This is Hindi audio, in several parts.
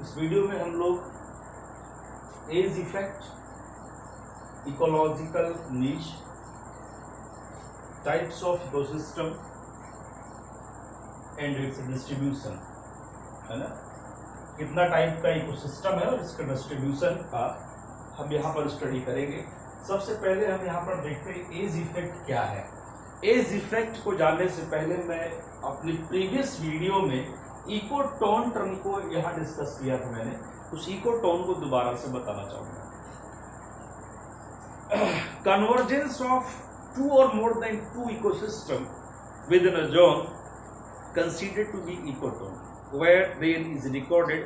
इस वीडियो में हम लोग edge effect, ecological niche, types of ecosystem and its distribution, है ना, कितना टाइप का इकोसिस्टम है और इसका डिस्ट्रीब्यूशन का हम यहाँ पर स्टडी करेंगे। सबसे पहले हम यहाँ पर देखते हैं एज इफेक्ट क्या है। एज इफेक्ट को जानने से पहले मैं अपनी प्रीवियस वीडियो में इकोटोन टर्म को यहाँ डिस्कस किया था मैंने, उस इकोटोन को दोबारा से बताना चाहूंगा। कन्वर्जेंस ऑफ टू और more than two ecosystem within a zone considered to be ecotone, where there is recorded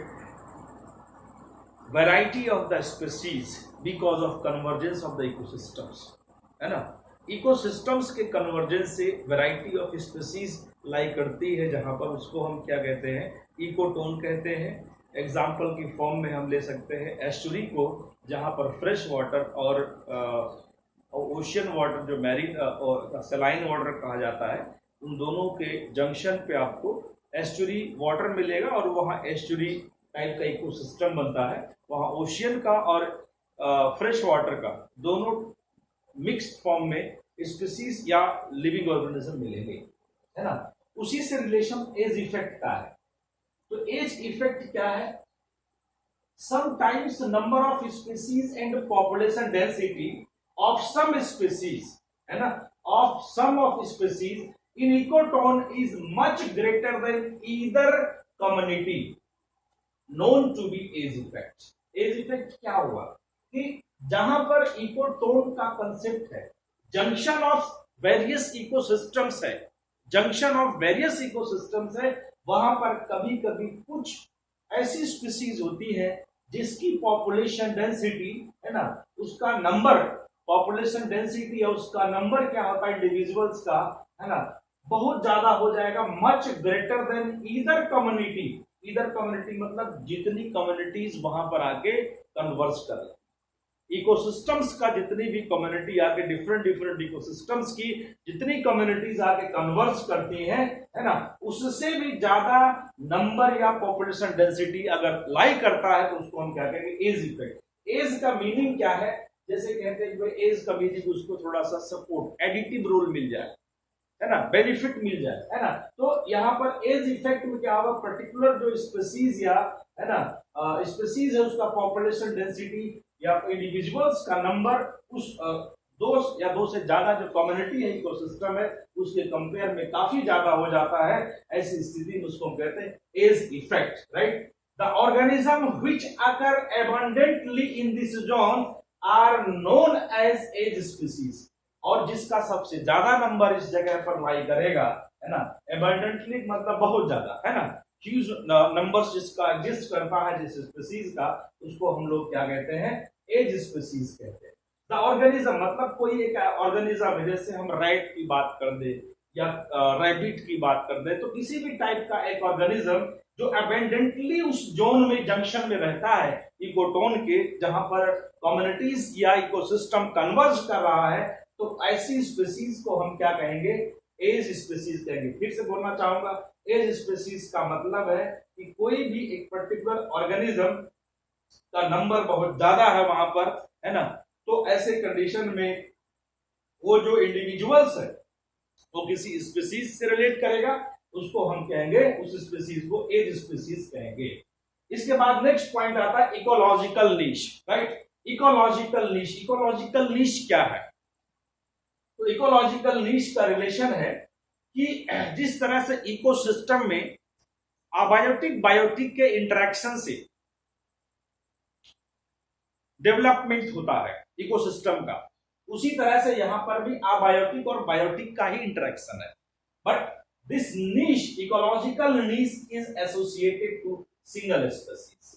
variety of the species because of convergence of the ecosystems, है ना। इकोसिस्टम्स के कन्वर्जेंस से वैरायटी ऑफ स्पीसीज लाई करती है, जहां पर उसको हम क्या कहते हैं, इकोटोन कहते हैं। एग्जाम्पल की फॉर्म में हम ले सकते हैं एस्चुरी को, जहां पर फ्रेश वाटर और ओशियन वाटर जो मैरीन और सलाइन वाटर कहा जाता है, उन दोनों के जंक्शन पे आपको एस्चुरी वाटर मिलेगा और वहाँ एस्चुरी टाइप का इकोसिस्टम बनता है। वहाँ ओशियन का और फ्रेश वाटर का दोनों मिक्स्ड फॉर्म में स्पीसीज या लिविंग ऑर्गेनिज्म मिलेंगे, है ना। उसी से रिलेशन एज इफेक्ट का है। तो एज इफेक्ट क्या है? Sometimes number of species and population density of some species, है ना, of some of species in ecotone is much greater than either community known to be age effect. age effect क्या हुआ कि जहां पर इकोटोन का कंसेप्ट है, जंक्शन ऑफ वेरियस इकोसिस्टम्स है, जंक्शन ऑफ वेरियस इकोसिस्टम्स है, वहां पर कभी कभी कुछ ऐसी स्पीसीज होती है जिसकी पॉपुलेशन डेंसिटी, है ना, उसका नंबर, पॉपुलेशन डेंसिटी है उसका नंबर क्या होता है इंडिविजुअल्स का, है ना, बहुत ज्यादा हो जाएगा, much greater than either community. Either community मतलब जितनी कम्युनिटीज वहां पर आके कन्वर्स कर, इकोसिस्टम्स का जितनी भी कम्युनिटी आके डिफरेंट डिफरेंट इकोसिस्टम्स की जितनी कम्युनिटीज आके कन्वर्स करती हैं, है ना, उससे भी ज्यादा नंबर या पॉपुलेशन डेंसिटी अगर लाई करता है तो उसको हम क्या कहेंगे, एज इफेक्ट। एज का मीनिंग क्या है? जैसे कहते हैं एज का मीनिंग उसको थोड़ा सा सपोर्ट, एडिटिव रोल मिल जाए, है ना, बेनिफिट मिल जाए, है ना। तो यहाँ पर एज इफेक्ट में क्या होगा, पर्टिकुलर जो स्पीसीज या, है ना, स्पीसीज है उसका पॉपुलेशन डेंसिटी या इंडिविजुअल्स का नंबर उस दो या दो से ज्यादा जो कम्युनिटी है, इकोसिस्टम है, उसके कंपेयर में काफी ज्यादा हो जाता है। ऐसी स्थिति में उसको हम कहते हैं edge effect, right. The organism which occur abundantly in this zone are known as edge species, और जिसका सबसे ज्यादा नंबर इस जगह पर लाई करेगा, है ना, एबंडेंटली मतलब बहुत ज्यादा, है ना, ह्यूज नंबर्स जिसका एग्जिस्ट करता है जिस स्पीसीज का, उसको हम लोग क्या कहते हैं, एज स्पीसीज कहते हैं। द ऑर्गेनिज्म मतलब कोई एक ऑर्गेनिज्म है, जैसे हम रैट की बात कर दे या रैबिट की बात कर दे, तो किसी भी टाइप का एक ऑर्गेनिज्म जो एबंडेंटली उस जोन में, जंक्शन में रहता है इकोटोन के, जहां पर कम्युनिटीज या इकोसिस्टम कन्वर्ज कर रहा है, तो ऐसी स्पीसीज को हम क्या कहेंगे, एज स्पीसीज कहेंगे। फिर से बोलना चाहूंगा, एज स्पीसीज का मतलब है कि कोई भी एक पर्टिकुलर ऑर्गेनिज्म का नंबर बहुत ज्यादा है वहां पर, है ना, तो ऐसे कंडीशन में वो जो इंडिविजुअल्स है वो किसी स्पीसीज से रिलेट करेगा, उसको हम कहेंगे, उस स्पीसीज को एज स्पीसीज कहेंगे। इसके बाद नेक्स्ट पॉइंट आता है इकोलॉजिकल नीश, राइट। इकोलॉजिकल नीश, इकोलॉजिकल नीश क्या है? तो इकोलॉजिकल नीश का रिलेशन है कि जिस तरह से इकोसिस्टम में अबायोटिक बायोटिक के इंटरेक्शन से डेवलपमेंट होता है इकोसिस्टम का, उसी तरह से यहां पर भी अबायोटिक और बायोटिक का ही इंटरेक्शन है। But this niche, ecological niche is associated to single species,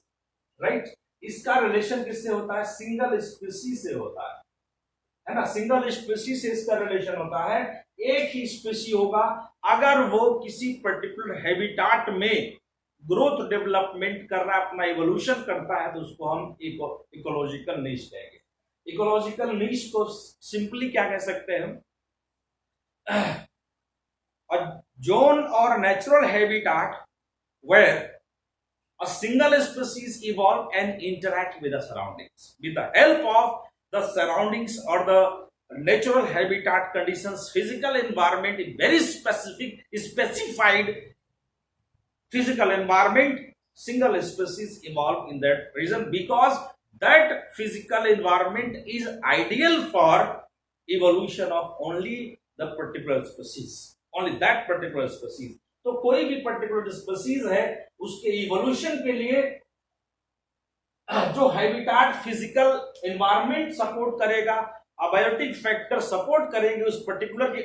right. इसका रिलेशन किससे होता है? सिंगल स्पीसीज से होता है ना। सिंगल स्पीसीज से इसका रिलेशन होता है, एक ही स्पीसी होगा, अगर वो किसी पर्टिकुलर हैबिटाट में ग्रोथ डेवलपमेंट कर रहा है, अपना इवोल्यूशन करता है, तो उसको हम इकोलॉजिकल नीश कहेंगे। इकोलॉजिकल नीश को सिंपली क्या कह सकते हैं हम, a zone or natural habitat where a single species evolve and interact with the surroundings with the help of the surroundings or the natural habitat conditions. Physical environment is very specified physical environment. Single species evolve in that region because that physical environment is ideal for evolution of only the particular species, only that particular species. तो कोई भी पर्टिकुलर स्पीसीज है उसके इवोल्यूशन के लिए जो हैबिटाट फिजिकल एनवायरनमेंट सपोर्ट करेगा, अबायोटिक फैक्टर सपोर्ट करेंगे उस पर्टिकुलर के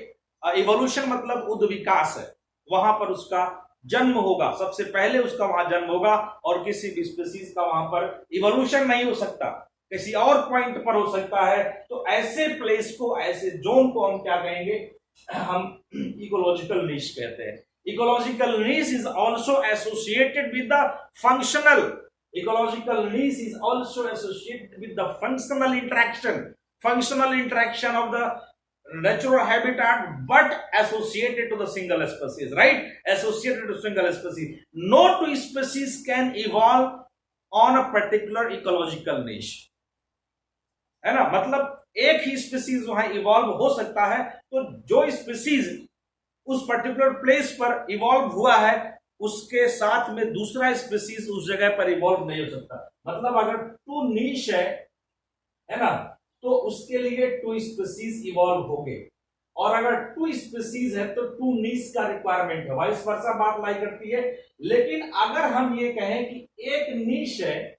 इवोल्यूशन मतलब उद विकास है, वहां पर उसका जन्म होगा, सबसे पहले उसका वहां जन्म होगा और किसी भी स्पीसीज का वहां पर इवोल्यूशन नहीं हो सकता, किसी और पॉइंट पर हो सकता है। तो ऐसे प्लेस को, ऐसे जोन को हम क्या कहेंगे, हम इकोलॉजिकल नीश कहते हैं। Ecological niche is also associated with the functional. Ecological niche is also associated with the functional interaction of the natural habitat, but associated to the single species, right? Associated to single species. No two species can evolve on a particular ecological niche. है ना, मतलब एक ही स्पीसीज वहां इवॉल्व हो सकता है, तो जो स्पीसीज उस पर्टिकुलर प्लेस पर इवॉल्व हुआ है उसके साथ में दूसरा स्पीसीज उस जगह पर इवॉल्व नहीं हो सकता। मतलब अगर टू नीश है ना, तो उसके लिए टू स्पीसीज इवॉल्व होंगे, और अगर टू स्पीसीज है तो टू नीश का रिक्वायरमेंट है, वाइस वर्सा बात लाई करती है। लेकिन अगर हम ये कहें कि एक नीश है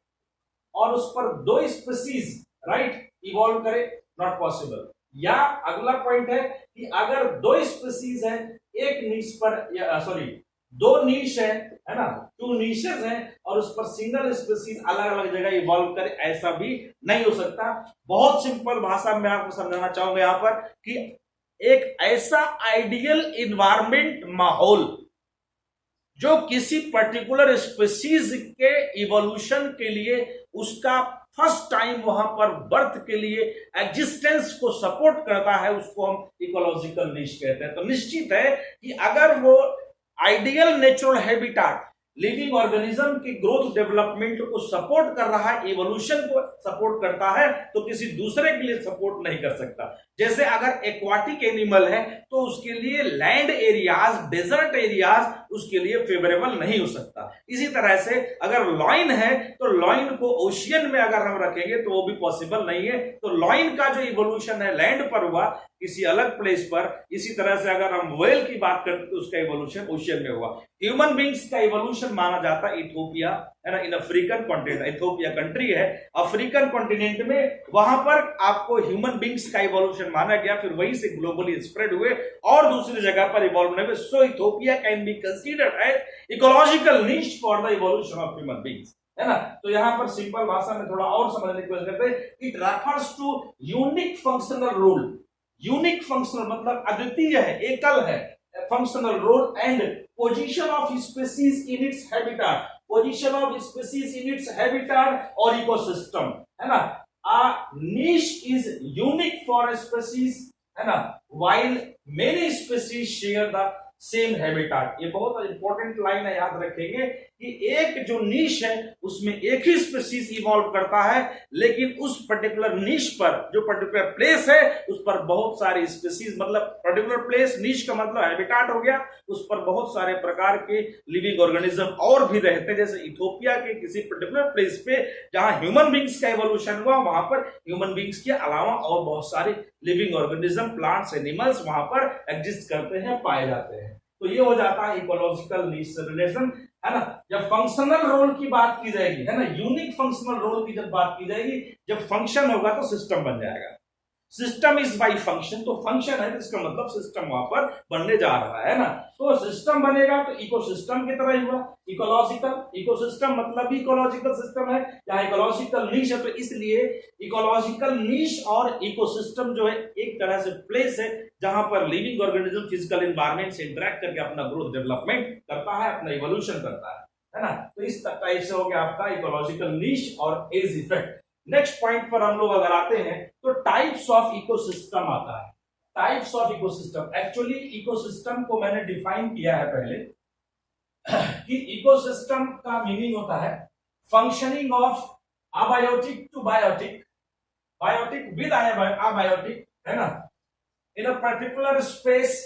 और उस पर दो स्पीसीज राइट इवॉल्व करे, नॉट पॉसिबल। या अगला पॉइंट है कि अगर दो स्पीसीज है एक नीश पर, सॉरी दो नीश है ना, टू नीशेस हैं और उस पर सिंगल स्पीसीज अलग अलग जगह इवॉल्व करे, ऐसा भी नहीं हो सकता। बहुत सिंपल भाषा में आपको समझाना चाहूंगा यहां पर कि एक ऐसा आइडियल इन्वायरमेंट, माहौल जो किसी पर्टिकुलर स्पीसीज के इवोल्यूशन के लिए उसका फर्स्ट टाइम वहां पर बर्थ के लिए एग्जिस्टेंस को सपोर्ट करता है, उसको हम इकोलॉजिकल निश कहते हैं। तो निश्चित है कि अगर वो ideal natural habitat living organism की ग्रोथ डेवलपमेंट को सपोर्ट कर रहा है, इवोल्यूशन को सपोर्ट करता है, तो किसी दूसरे के लिए सपोर्ट नहीं कर सकता। जैसे अगर एक्वाटिक एनिमल है तो उसके लिए लैंड एरियाज, डेजर्ट एरियाज उसके लिए फेवरेबल नहीं हो सकता। इसी तरह से अगर लॉइन है तो लॉइन को ओशियन में अगर हम रखेंगे तो वो भी पॉसिबल नहीं है। तो लॉइन का जो इवोल्यूशन है लैंड पर हुआ किसी अलग प्लेस पर, इसी तरह से अगर हम व्हेल की बात करते तो उसका इवोल्यूशन ओशियन में हुआ। ह्यूमन बींग्स का इवोल्यूशन माना जाता है इथियोपिया, है ना, इन अफ्रीकन कॉन्टिनेंट, इथियोपिया कंट्री है अफ्रीकन कॉन्टिनेंट में, वहां पर आपको ह्यूमन बींग्स का इवोल्यूशन माना गया, फिर वहीं से ग्लोबली स्प्रेड हुए और दूसरी जगह पर इवॉल्व नहीं हुए। So Ethiopia can be considered as ecological niche for the evolution of human beings, है ना। तो यहां पर सिंपल भाषा में थोड़ा और समझने की कोशिश करते हैं। It refers to unique functional role. Unique functional मतलब अद्वितीय है, एकल है, functional role and position of species in its habitat, position of species in its habitat और इकोसिस्टम, है ना। A niche is unique for a species, है ना, while many species share the same habitat. ये बहुत इंपॉर्टेंट लाइन है, याद रखेंगे कि एक जो नीश है उसमें एक ही स्पीसीज इवॉल्व करता है, लेकिन उस पर्टिकुलर नीश पर जो पर्टिकुलर प्लेस है उस पर बहुत सारी स्पीसीज, मतलब पर्टिकुलर प्लेस, नीश का मतलब हैबिटाट हो गया, उस पर बहुत सारे प्रकार के लिविंग ऑर्गेनिज्म और भी रहते हैं। जैसे इथियोपिया के किसी पर्टिकुलर प्लेस पे जहां ह्यूमन बींग्स का इवोल्यूशन हुआ, वहां पर ह्यूमन बींग्स के अलावा और बहुत सारे लिविंग ऑर्गेनिज्म, प्लांट्स, एनिमल्स वहां पर एग्जिस्ट करते हैं, पाए जाते हैं। तो ये हो जाता है इकोलॉजिकल नीश रिलेशन, है ना। जब फंक्शनल रोल की बात की जाएगी, है ना, यूनिक फंक्शनल रोल की जब बात की जाएगी, जब फंक्शन होगा तो सिस्टम बन जाएगा। सिस्टम इज बाय फंक्शन, तो फंक्शन है तो इसका मतलब सिस्टम वहां पर बनने जा रहा है ना। तो सिस्टम बनेगा तो इकोसिस्टम की तरह ही हुआ। इकोलॉजिकल, इकोसिस्टम मतलब भी इकोलॉजिकल सिस्टम है, या इकोलॉजिकल नीश है, तो इसलिए इकोलॉजिकल नीश और इकोसिस्टम जो है एक तरह से प्लेस है जहां पर लिविंग ऑर्गेनिज्म फिजिकल एनवायरनमेंट से इंटरेक्ट करके अपना ग्रोथ डेवलपमेंट करता है, अपना इवोल्यूशन करता है ना। तो इस टाइप से हो गया आपका इकोलॉजिकल नीश और एज इफेक्ट। नेक्स्ट पॉइंट पर हम लोग अगर आते हैं तो टाइप्स ऑफ इकोसिस्टम आता है। Types of ecosystem, actually ecosystem को मैंने डिफाइन किया है पहले कि इकोसिस्टम का मीनिंग होता है functioning of abiotic to biotic, biotic with abiotic, है ना, in a particular space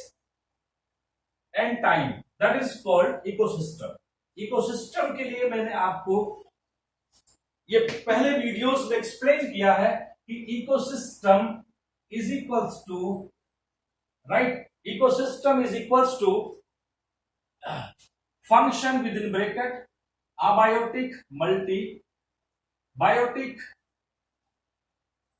and time, that is called ecosystem. Ecosystem के लिए मैंने आपको ये पहले वीडियोस में एक्सप्लेन किया है कि ecosystem is equals to, right, ecosystem is equals to function within bracket abiotic multi biotic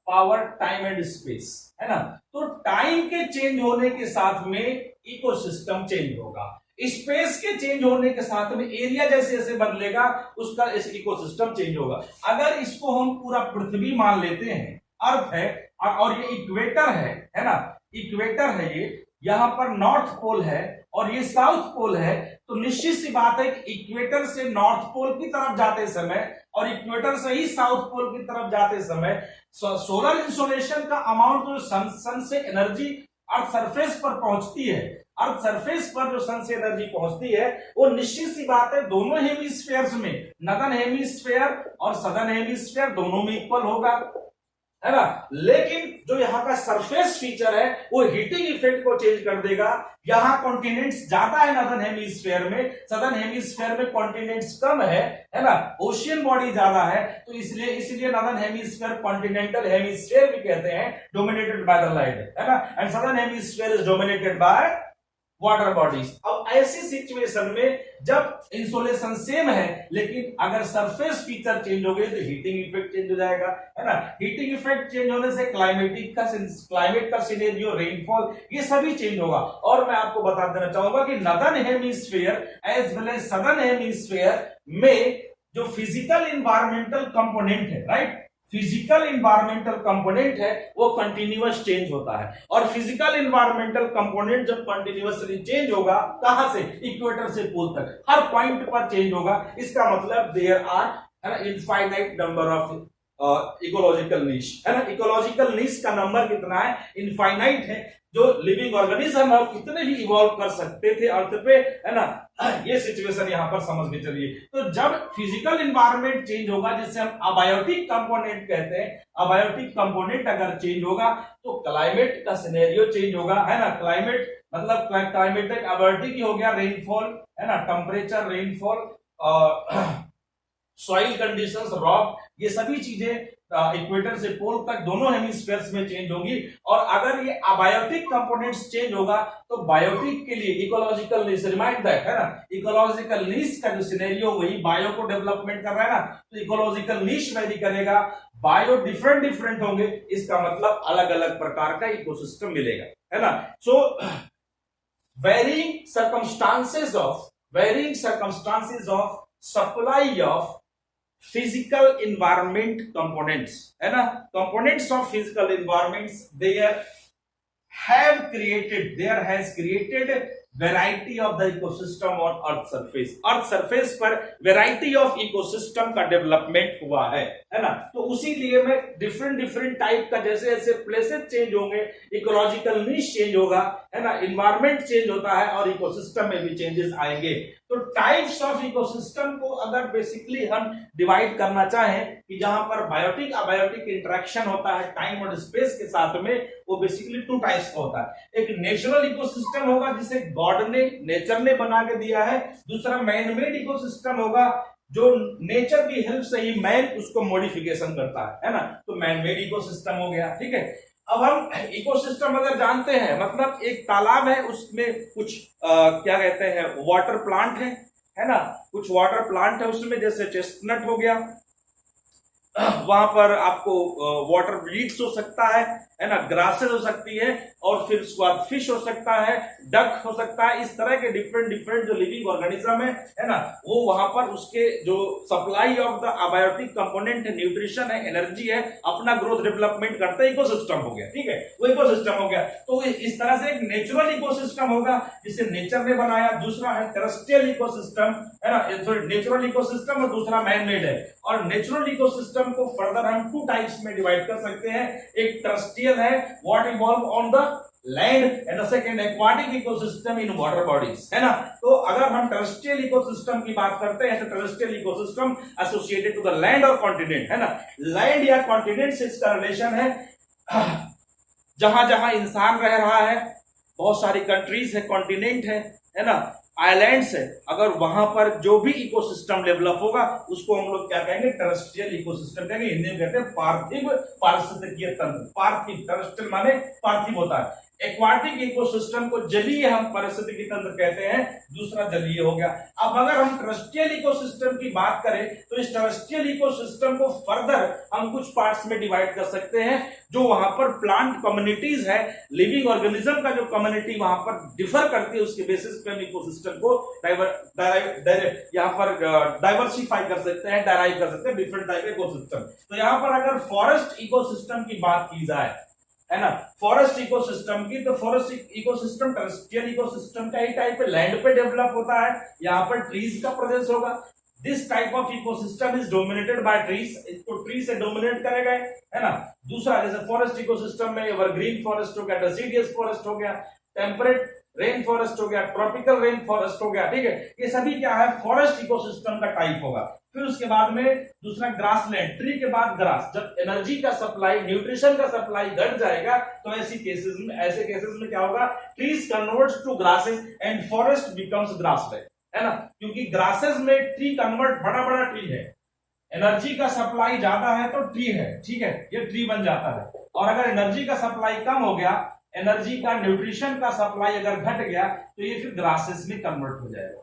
power time and space, है ना। तो टाइम के चेंज होने के साथ में इकोसिस्टम चेंज होगा, स्पेस के चेंज होने के साथ में एरिया जैसे जैसे बदलेगा उसका इस इकोसिस्टम चेंज होगा। अगर इसको हम पूरा पृथ्वी मान लेते हैं, अर्थ है और ये इक्वेटर है ना, इक्वेटर है ये, यहां पर नॉर्थ पोल है और ये साउथ पोल है, तो निश्चित सी बात है कि इक्वेटर से नॉर्थ पोल की तरफ जाते समय और इक्वेटर से ही साउथ पोल की तरफ जाते समय सोलर इंसोलेशन का अमाउंट जो सन से एनर्जी अर्थ सरफेस पर पहुंचती है, अर्थ सरफेस पर जो सन से एनर्जी पहुंचती है वो निश्चित सी बात है दोनों हेमिस्फेयर्स में, नॉर्दर्न हेमिस्फेयर और सदर्न हेमिस्फेयर दोनों में इक्वल होगा, है ना। लेकिन जो यहाँ का सरफेस फीचर है वो हीटिंग इफेक्ट को चेंज कर देगा। यहाँ कॉन्टिनेंट्स ज्यादा है नॉर्दर्न हेमिस्फेयर में, सदर्न हेमिस्फेयर में कॉन्टिनेंट्स कम है ना, ओशियन बॉडी ज्यादा है, तो इसलिए नॉर्दर्न हेमिस्फेयर कॉन्टिनेंटल हेमिस्फेयर भी कहते हैं, डोमिनेटेड बाय द लाइट, है ना, and southern hemisphere is dominated by water bodies. अब ऐसी सिचुएशन में जब इंसोलेशन सेम है लेकिन अगर सरफेस फीचर चेंज हो गए तो हीटिंग इफेक्ट चेंज हो जाएगा, है ना। हीटिंग इफेक्ट चेंज होने से क्लाइमेट का सिनेरियो, रेनफॉल, ये सभी चेंज होगा। और मैं आपको बता देना चाहूंगा कि northern hemisphere as well as southern hemisphere में जो फिजिकल इन्वायरमेंटल कंपोनेंट है, राइट, फिजिकल इन्वायरमेंटल कंपोनेंट है वो कंटिन्यूअस चेंज होता है, और फिजिकल इन्वायरमेंटल कंपोनेंट जब कंटिन्यूअसली चेंज होगा, कहां से, इक्वेटर से पोल तक, हर पॉइंट पर चेंज होगा। इसका मतलब there are infinite number of ecological niche, है ना। इकोलॉजिकल नीश का नंबर कितना है, इनफाइनाइट है। जो लिविंग ऑर्गेनिज्म है कितने भी इवॉल्व कर सकते थे अर्थ पे, है ना, ये सिचुएशन यहां पर समझ के चलिए। तो जब फिजिकल एनवायरनमेंट चेंज होगा जिसे हम अबायोटिक कंपोनेंट कहते हैं, अबायोटिक कंपोनेंट अगर चेंज होगा तो क्लाइमेट का सिनेरियो चेंज होगा, है ना। क्लाइमेट मतलब क्लाइमेटिक अबायोटिक ही हो गया, रेनफॉल, है ना, temperature, rainfall, soil conditions, rock, ये सभी चीजें इक्वेटर से पोल तक दोनों हेमिस्फीयर्स में चेंज होंगी। और अगर ये अबायोटिक कंपोनेंट्स चेंज होगा तो बायोटिक के लिए इकोलॉजिकल नीश, रिमाइंड दैट, है ना, इकोलॉजिकल नीश का जो सिनेरियो वही बायो को डेवलपमेंट कर रहा है ना, तो इकोलॉजिकल नीश वेरी करेगा, बायो डिफरेंट होंगे, इसका मतलब अलग अलग प्रकार का इकोसिस्टम मिलेगा, है ना। So varying circumstances of supply of physical environment components, है ना, components of physical environments, there has created variety of the ecosystem on earth surface पर variety of ecosystem का डेवलपमेंट हुआ है ना। तो उसी लिए में डिफरेंट टाइप का, जैसे जैसे प्लेसेस चेंज होंगे इकोलॉजिकल नीश चेंज होगा, है ना, इन्वायरमेंट चेंज होता है और इकोसिस्टम में भी चेंजेस आएंगे। तो टाइप्स ऑफ इकोसिस्टम को अगर बेसिकली हम डिवाइड करना चाहें कि जहां पर बायोटिक अबायोटिक इंटरेक्शन होता है टाइम और स्पेस के साथ में, वो बेसिकली टू टाइप्स का होता है। एक नेचुरल इकोसिस्टम होगा जिसे गॉड ने, नेचर ने बना के दिया है, दूसरा मैन मेड इकोसिस्टम होगा जो नेचर की हेल्प से ही मैन उसको मॉडिफिकेशन करता है ना, तो मैन मेड इकोसिस्टम हो गया, ठीक है। अब हम इकोसिस्टम अगर जानते हैं, मतलब एक तालाब है उसमें कुछ क्या कहते हैं वाटर प्लांट है ना, कुछ वाटर प्लांट है उसमें, जैसे चेस्टनट हो गया, वहां पर आपको वाटर वीड्स हो सकता है ना, ग्रासेस हो सकती है, और फिर उसके बाद फिश हो सकता है, डक हो सकता है, इस तरह के डिफरेंट जो लिविंग ऑर्गेनिज्म है ना, वो वहां पर उसके जो supply of the abiotic component है, न्यूट्रिशन है, एनर्जी है, अपना ग्रोथ डेवलपमेंट करते इकोसिस्टम हो गया, ठीक है, वो इकोसिस्टम हो गया। तो इस तरह से एक नेचुरल इकोसिस्टम होगा जिसे नेचर ने बनाया, दूसरा है टेरेस्ट्रियल इकोसिस्टम, है ना, नेचुरल इकोसिस्टम, और दूसरा मैन मेड है। और नेचुरल इकोसिस्टम को फर्दर हम टू टाइप्स में डिवाइड कर सकते हैं, एक टेरेस्ट्रियल है, what evolve on the land and the second aquatic ecosystem in water bodies, है ना। तो अगर हम टेरेस्ट्रियल इकोसिस्टम की बात करते हैं तो terrestrial ecosystem associated to the land और कॉन्टिनेंट, है ना। लैंड या कॉन्टिनेंट से इसका रिलेशन है जहां जहां इंसान रह रहा है, बहुत सारी कंट्रीज है, कॉन्टिनेंट है ना, आइलैंड्स है, अगर वहां पर जो भी इकोसिस्टम डेवलप होगा उसको हम लोग क्या कहेंगे, टेरेस्ट्रियल इकोसिस्टम कहेंगे। हिंदी में कहते हैं पार्थिव पारिस्थितिकीय तंत्र। पार्थिव, टेरेस्ट्रियल माने पार्थिव होता है। एक्वाटिक इकोसिस्टम को जलीय हम पारिस्थितिकी तंत्र कहते हैं, दूसरा जलीय हो गया। अब अगर हम टेरेस्ट्रियल इकोसिस्टम की बात करें तो इस टेरेस्ट्रियल इकोसिस्टम को फर्दर हम कुछ पार्ट्स में डिवाइड कर सकते हैं। जो वहां पर प्लांट कम्युनिटीज है, लिविंग ऑर्गेनिज्म का जो कम्युनिटी वहां पर डिफर करती है, उसके बेसिस पे हम इकोसिस्टम को यहाँ पर डाइवर्सिफाई कर सकते हैं, डेराइव कर सकते हैं डिफरेंट टाइप इकोसिस्टम। तो यहाँ पर अगर फॉरेस्ट इकोसिस्टम की बात की जाए, है ना, फॉरेस्ट इकोसिस्टम की, तो फॉरेस्ट इकोसिस्टम टेरेस्ट्रियल इकोसिस्टम का ही टाइप है, लैंड पे डेवलप होता है, यहाँ पर ट्रीज का प्रेजेंस होगा। This type of ecosystem is dominated by trees, इसको ट्री से डोमिनेट करेगा, है ना। दूसरा जैसे फॉरेस्ट इकोसिस्टम में एवरग्रीन फॉरेस्ट हो गया, डेसिडियस फॉरेस्ट हो गया, टेम्परेट रेन फॉरेस्ट हो गया, ट्रॉपिकल रेन फॉरेस्ट हो गया, ठीक है। ये सभी क्या है, फॉरेस्ट इकोसिस्टम का टाइप होगा। फिर उसके बाद में दूसरा ग्रासलैंड, ट्री के बाद ग्रास। जब एनर्जी का सप्लाई, न्यूट्रिशन का सप्लाई घट जाएगा तो ऐसे केसेस में क्या होगा, trees converts to grasses and forest becomes grassland, है ना। क्योंकि ग्रासेस में ट्री कन्वर्ट, बड़ा बड़ा ट्री है, एनर्जी का सप्लाई ज्यादा है तो ट्री है, ठीक है, ये ट्री बन जाता है। और अगर एनर्जी का सप्लाई कम हो गया, एनर्जी का, न्यूट्रिशन का सप्लाई अगर घट गया तो ये फिर ग्रासेस में कन्वर्ट हो जाएगा,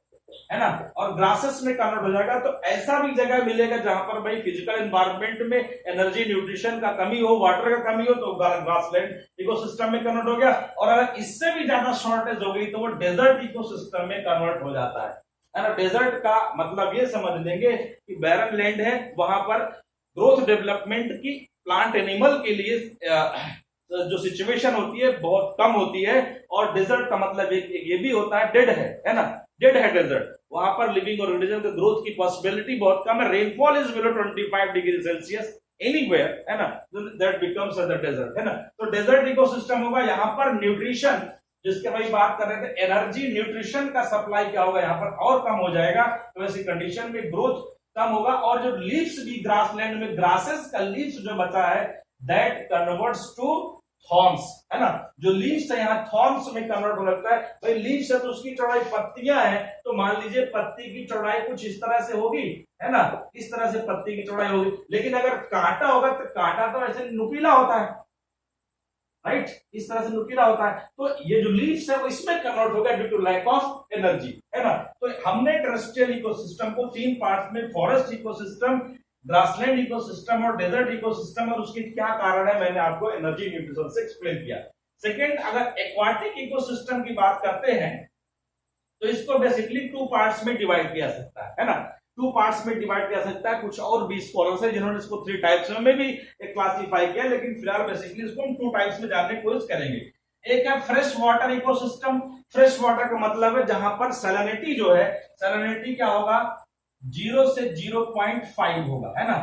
है ना। और ग्रासेस में कन्वर्ट हो जाएगा तो ऐसा भी जगह मिलेगा जहां पर भाई फिजिकल एनवायरनमेंट में एनर्जी, न्यूट्रिशन का कमी हो, वाटर का कमी हो, तो ग्रासलैंड इकोसिस्टम में कन्वर्ट हो गया। और अगर इससे भी ज्यादा शॉर्टेज हो गई तो वो डेजर्ट इकोसिस्टम में कन्वर्ट हो जाता है ना। डेजर्ट का मतलब ये समझ लेंगे कि बैरन लैंड है, वहां पर ग्रोथ डेवलपमेंट की प्लांट एनिमल के लिए जो सिचुएशन होती है बहुत कम होती है। और डेजर्ट का मतलब ये भी होता है डेड है ना, डेड है डेजर्ट, वहां पर लिविंग ऑर्गेनिज्म के ग्रोथ की पॉसिबिलिटी बहुत कम है। Rainfall is below 25 degree Celsius anywhere, है ना, दैट बिकम्स द डेजर्ट, है ना। तो डेजर्ट इकोसिस्टम होगा। यहाँ पर न्यूट्रिशन, जिसके भाई बात कर रहे थे, एनर्जी, न्यूट्रिशन का सप्लाई क्या होगा, यहाँ पर और कम हो जाएगा। तो ऐसी कंडीशन में ग्रोथ कम होगा। और जो लीव्स भी ग्रासलैंड में, ग्रासेस का लीव्स जो बचा है, दैट कन्वर्ट्स टू थॉर्न्स, है ना। जो लीव्स है यहाँ थॉर्न्स में कन्वर्ट हो लगता है। भाई लीव्स है तो उसकी चौड़ाई, पत्तियां हैं तो मान लीजिए पत्ती की चौड़ाई कुछ इस तरह से होगी, है ना, इस तरह से पत्ती की चौड़ाई होगी। लेकिन अगर कांटा होगा तो कांटा तो ऐसे नुकीला होता है, राइट, इस तरह से नुकीला होता है। तो ये जो लीव्स है वो इसमें कन्वर्ट हो गया due to lack of energy, है ना। तो हमने टेरेस्ट्रियल इकोसिस्टम को तीन पार्ट्स में, फॉरेस्ट इकोसिस्टम, ग्रासलैंड इकोसिस्टम और डेजर्ट इकोसिस्टम, और उसके क्या कारण है मैंने आपको एनर्जी, न्यूट्रिशन से एक्सप्लेन किया। सेकेंड, अगर एक्वाटिक इकोसिस्टम की बात करते हैं तो इसको बेसिकली टू पार्ट्स में डिवाइड किया सकता है ना, टू पार्ट्स में डिवाइड किया सकता है। कुछ और भी स्कॉलर्स है जिन्होंने इसको थ्री टाइप्स में भी क्लासिफाई किया, लेकिन फिलहाल बेसिकली इसको हम टू टाइप्स में जानने की कोशिश करेंगे। एक है fresh water ecosystem. Fresh water का मतलब है जहां पर सैलिनिटी जो है, सैलिनिटी क्या होगा, 0 से 0.5 होगा, है ना,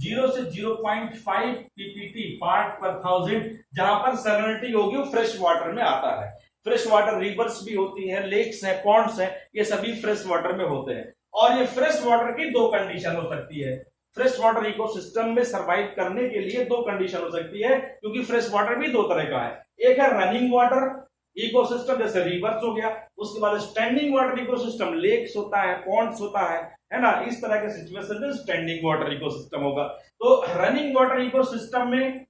0 से 0.5 ppt पार्ट पर थाउजेंड, जहां पर सैलिनिटी होगी वो फ्रेश वाटर में आता है। फ्रेश वाटर रिवर्स भी होती है, लेक्स है, पॉन्ड्स है, ये सभी फ्रेश वाटर में होते हैं। और ये फ्रेश वाटर की दो कंडीशन हो सकती है। फ्रेश वाटर इकोसिस्टम में सरवाइव करने के लिए दो कंडीशन हो सकती है, क्योंकि फ्रेश वाटर भी दो तरह का है। एक है रनिंग वाटर इकोसिस्टम, जैसे रिवर्स हो गया। उसके बाद स्टैंडिंग वाटर इकोसिस्टम, लेक्स होता है, पॉन्ड्स होता है ना, इस तरह के सिचुएशन में स्टैंडिंग वाटर इकोसिस्टम होगा। तो रनिंग वाटर इकोसिस्टम में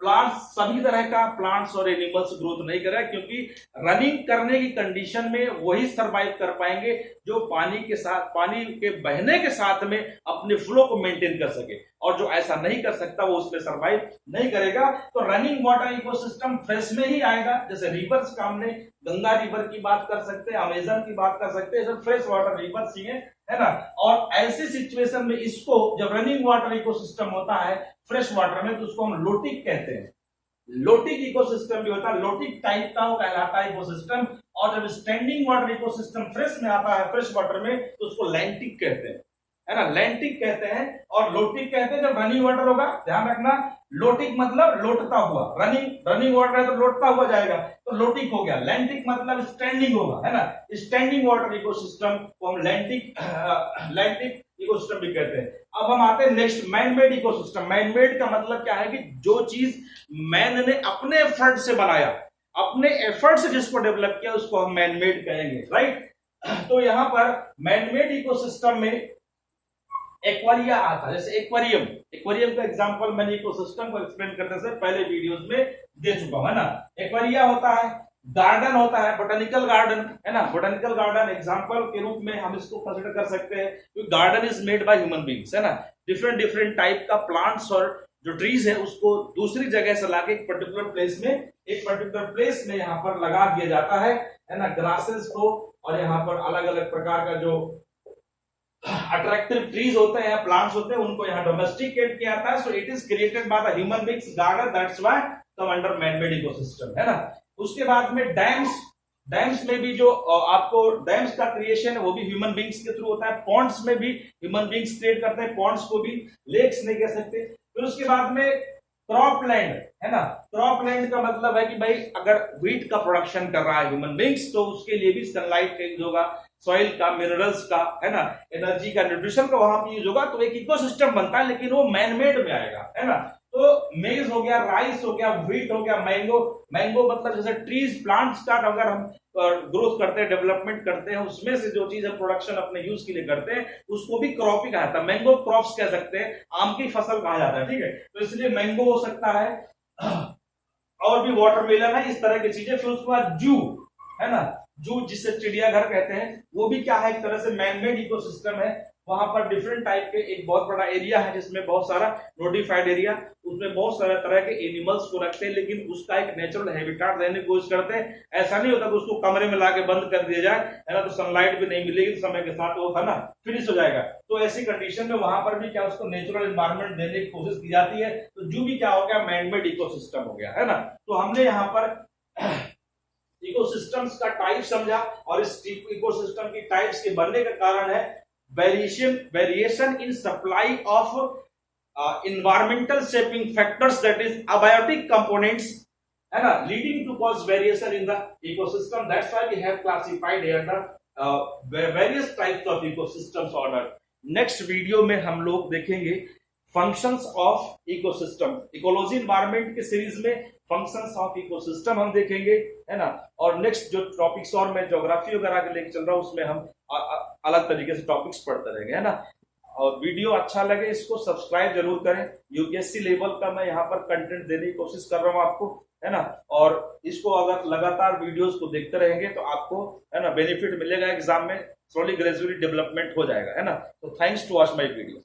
प्लांट्स, सभी तरह का प्लांट्स और एनिमल्स ग्रोथ नहीं करेगा, क्योंकि रनिंग करने की कंडीशन में वही सरवाइव कर पाएंगे जो पानी के साथ, पानी के बहने के साथ में अपने फ्लो को मेंटेन कर सके। और जो ऐसा नहीं कर सकता वो उसमें सरवाइव नहीं करेगा। तो रनिंग वाटर इकोसिस्टम फ्रेश में ही आएगा। जैसे रिवर्स का हमने गंगा रिवर की बात कर सकते हैं, अमेजन की बात कर सकते हैं, फ्रेश वाटर रिवर्स ही है ना। और ऐसी सिचुएशन में इसको, जब रनिंग वाटर इकोसिस्टम होता है फ्रेश वाटर में, तो उसको हम लोटिक कहते हैं। लोटिक इकोसिस्टम भी होता है, लोटिक टाइप का वो कहलाता है इकोसिस्टम। और जब स्टैंडिंग वाटर इकोसिस्टम फ्रेश में आता है, फ्रेश वाटर में, तो उसको लैंटिक कहते हैं। है ना, लैंटिक कहते हैं और लोटिक कहते हैं जब रनिंग वाटर होगा। ध्यान रखना, लोटिक मतलब लोटता हुआ, रनिंग वाटर है तो लोटता हुआ जाएगा तो लोटिक हो गया। लैंटिक मतलब स्टैंडिंग होगा, है ना, स्टैंडिंग वाटर इकोसिस्टम को हम लैंटिक इकोसिस्टम भी कहते हैं। अब हम आते हैं नेक्स्ट, मैनमेड इकोसिस्टम। मैनमेड का मतलब क्या है कि जो चीज मैन ने अपने एफर्ट से बनाया, अपने एफर्ट से जिसको डेवलप किया उसको हम मैनमेड कहेंगे, राइट। तो यहां पर मैनमेड इकोसिस्टम में एक्वेरिया आता है, जैसे एक्वेरियम का एग्जांपल मैंने इकोसिस्टम को एक्सप्लेन करने से पहले वीडियोस में दे चुका हूं, है ना। एक्वेरिया होता है, गार्डन होता है, बोटेनिकल गार्डन, है ना। बोटेनिकल गार्डन एग्जांपल के रूप में हम इसको कंसीडर कर सकते हैं क्योंकि garden is made by human beings, है ना। डिफरेंट टाइप का प्लांट्स और जो ट्रीज है उसको दूसरी जगह से लाके एक पर्टिकुलर प्लेस में यहाँ पर लगा दिया जाता है ना, ग्रासेस को। और यहाँ पर अलग अलग प्रकार का जो अट्रैक्टिव ट्रीज होते हैं, प्लांट्स होते हैं, उनको यहाँ डोमेस्टिकेट किया जाता है। So it is created by the human beings garden, that's why come under manmade ecosystem, है ना। उसके बाद में डैम्स में भी जो आपको डैम्स का क्रिएशन है वो भी ह्यूमन बीइंग्स के थ्रू होता है। पॉन्ड्स में भी ह्यूमन बीइंग्स क्रिएट करते हैं, पॉन्ड्स को भी लेक्स नहीं कह सकते। फिर उसके बाद में क्रॉपलैंड, है ना। क्रॉपलैंड का मतलब है कि भाई अगर व्हीट का प्रोडक्शन कर रहा है ह्यूमन बीइंग्स तो उसके लिए भी सनलाइट का यूज होगा, सॉइल का, मिनरल्स का, है ना, एनर्जी का, न्यूट्रिशन का वहां पे यूज होगा, तो एक इकोसिस्टम बनता है, लेकिन वो मैनमेड में आएगा, है ना। तो मेज हो गया, राइस हो गया, व्हीट हो गया, मैंगो मतलब जैसे ट्रीज, प्लांट्स का अगर हम ग्रोथ करते हैं, डेवलपमेंट करते हैं, उसमें से जो चीज हम प्रोडक्शन अपने यूज के लिए करते हैं उसको भी क्रॉप ही कहा जाता है। मैंगो क्रॉप्स कह सकते हैं, आम की फसल कहा जाता है, ठीक है। तो इसलिए मैंगो हो सकता है और भी वाटरमेलन है, इस तरह की चीजें। फिर उसके बाद जू, है ना, जू जिसे चिड़ियाघर कहते हैं, वो भी क्या है, एक तरह से मैनमेड इकोसिस्टम है। वहां पर डिफरेंट टाइप के एक बहुत बड़ा एरिया है जिसमें बहुत सारा नोटिफाइड एरिया, उसमें बहुत सारे तरह के एनिमल्स को रखते हैं, लेकिन उसका एक नेचुरल हैबिटेट देने की कोशिश करते हैं। ऐसा नहीं होता कि उसको कमरे में लाके बंद कर दिया जाए, है ना, तो सनलाइट भी नहीं मिलेगी, समय के साथ वो, है ना, फिनिश हो जाएगा। तो ऐसी कंडीशन में वहां पर भी क्या उसको नेचुरल एनवायरनमेंट देने की कोशिश की जाती है। तो जू भी क्या हो गया, मैनमेड इकोसिस्टम हो गया, है ना। तो हमने यहाँ पर इकोसिस्टम्स का टाइप समझा और इस इकोसिस्टम की टाइप्स के बनने का कारण है variation in supply of environmental shaping factors, that is abiotic components, है ना, leading to cause variation in the ecosystem. That's why we have classified here the various types of ecosystems order. Next video में हम लोग देखेंगे functions of ecosystem. Ecology environment के सीरीज में फंक्शंस ऑफ इकोसिस्टम हम देखेंगे, है ना। और नेक्स्ट जो टॉपिक्स और मैं ज्योग्राफी वगैरह के लेके चल रहा हूं उसमें हम अलग तरीके से टॉपिक्स पढ़ते रहेंगे, है ना। और वीडियो अच्छा लगे इसको सब्सक्राइब जरूर करें। यूपीएससी लेवल का मैं यहाँ पर कंटेंट देने की कोशिश कर रहा हूँ आपको, है ना। और इसको अगर लगातार वीडियोस को देखते रहेंगे तो आपको, है ना, बेनिफिट मिलेगा एग्जाम में, स्लोली ग्रेजुअली डेवलपमेंट हो जाएगा, है ना। तो thanks to watch my video.